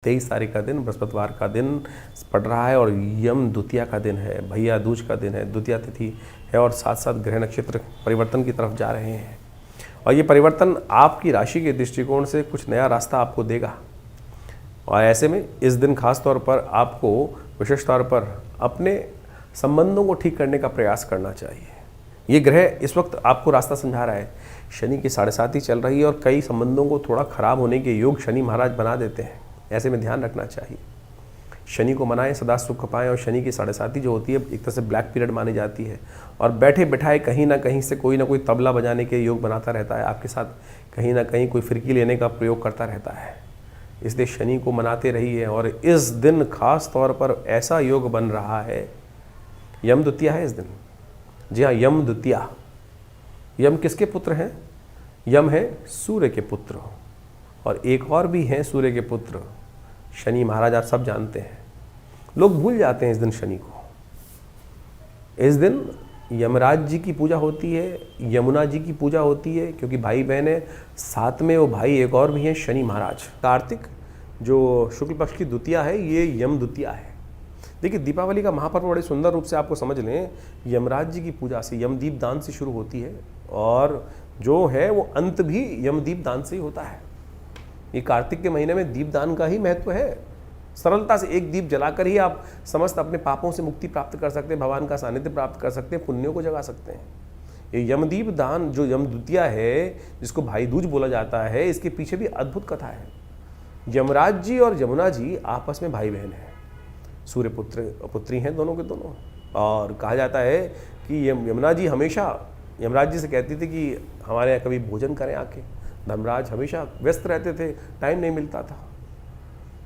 23 तारीख का दिन बृहस्पतिवार का दिन पड़ रहा है और यम द्वितीया का दिन है, भैया दूज का दिन है, द्वितीया तिथि है और साथ साथ ग्रह नक्षत्र परिवर्तन की तरफ जा रहे हैं। और ये परिवर्तन आपकी राशि के दृष्टिकोण से कुछ नया रास्ता आपको देगा। और ऐसे में इस दिन खास तौर पर आपको विशेष तौर पर अपने संबंधों को ठीक करने का प्रयास करना चाहिए। ये ग्रह इस वक्त आपको रास्ता समझा रहा है। शनि की 7.5 चल रही है और कई संबंधों को थोड़ा खराब होने के योग शनि महाराज बना देते हैं। ऐसे में ध्यान रखना चाहिए। शनि को मनाएं, सदा सुख पाएं। और शनि की 7.5 जो होती है एक तरह से ब्लैक पीरियड मानी जाती है और बैठे बैठाए कहीं ना कहीं से कोई ना कोई तबला बजाने के योग बनाता रहता है, आपके साथ कहीं ना कहीं कोई फिरकी लेने का प्रयोग करता रहता है। इसलिए शनि को मनाते रहिए। और इस दिन खास तौर पर ऐसा योग बन रहा है, यम द्वितीया है इस दिन। जी हाँ, यम द्वितीया। यम किसके पुत्र हैं? यम है सूर्य के पुत्र और एक और भी हैं सूर्य के पुत्र, शनि महाराज। आप सब जानते हैं, लोग भूल जाते हैं इस दिन शनि को। इस दिन यमराज जी की पूजा होती है, यमुना जी की पूजा होती है, क्योंकि भाई बहन है। साथ में वो भाई एक और भी हैं, शनि महाराज। कार्तिक जो शुक्ल पक्ष की द्वितीया है, ये यम द्वितीया है। देखिए, दीपावली का महापर्व बड़े सुंदर रूप से आपको समझ लें, यमराज जी की पूजा से, यमदीप दान से शुरू होती है और जो है वो अंत भी यमदीप दान से ही होता है। ये कार्तिक के महीने में दीपदान का ही महत्व है। सरलता से एक दीप जलाकर ही आप समस्त अपने पापों से मुक्ति प्राप्त कर सकते हैं, भगवान का सानिध्य प्राप्त कर सकते हैं, पुण्यों को जगा सकते हैं। ये यमदीप दान जो यम द्वितीया है, जिसको भाई दूज बोला जाता है, इसके पीछे भी अद्भुत कथा है। यमराज जी और यमुना जी आपस में भाई बहन हैं, सूर्य पुत्र पुत्री हैं दोनों के दोनों। और कहा जाता है कि यमुना जी हमेशा यमराज जी से कहती थी कि हमारे यहाँ कभी भोजन करें आके। धर्मराज हमेशा व्यस्त रहते थे, टाइम नहीं मिलता था।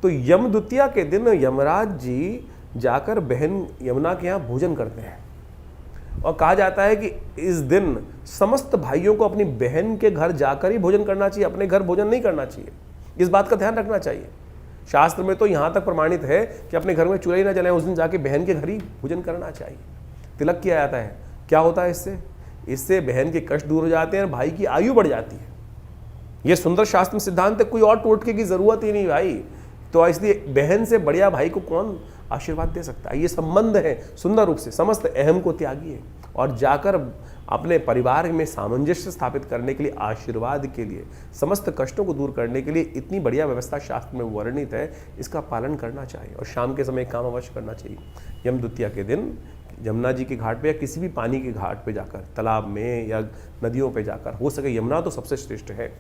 तो यम द्वितीया के दिन यमराज जी जाकर बहन यमुना के यहाँ भोजन करते हैं। और कहा जाता है कि इस दिन समस्त भाइयों को अपनी बहन के घर जाकर ही भोजन करना चाहिए, अपने घर भोजन नहीं करना चाहिए। इस बात का ध्यान रखना चाहिए। शास्त्र में तो यहाँ तक प्रमाणित है कि अपने घर में चूल्हा ही ना जलाएं, उस दिन जाके बहन के घर ही भोजन करना चाहिए। तिलक किया जाता है। क्या होता है इससे बहन के कष्ट दूर हो जाते हैं और भाई की आयु बढ़ जाती है। ये सुंदर शास्त्र में सिद्धांत है, कोई और टोटके की जरूरत ही नहीं भाई। तो इसलिए बहन से बढ़िया भाई को कौन आशीर्वाद दे सकता है। ये संबंध है सुंदर रूप से। समस्त अहम को त्यागिए और जाकर अपने परिवार में सामंजस्य स्थापित करने के लिए, आशीर्वाद के लिए, समस्त कष्टों को दूर करने के लिए इतनी बढ़िया व्यवस्था शास्त्र में वर्णित है, इसका पालन करना चाहिए। और शाम के समय काम अवश्य करना चाहिए। यम द्वितीया के दिन यमुना जी के घाट पे या किसी भी पानी के घाट पे जाकर, तालाब में या नदियों पे जाकर, हो सके यमुना तो सबसे श्रेष्ठ है,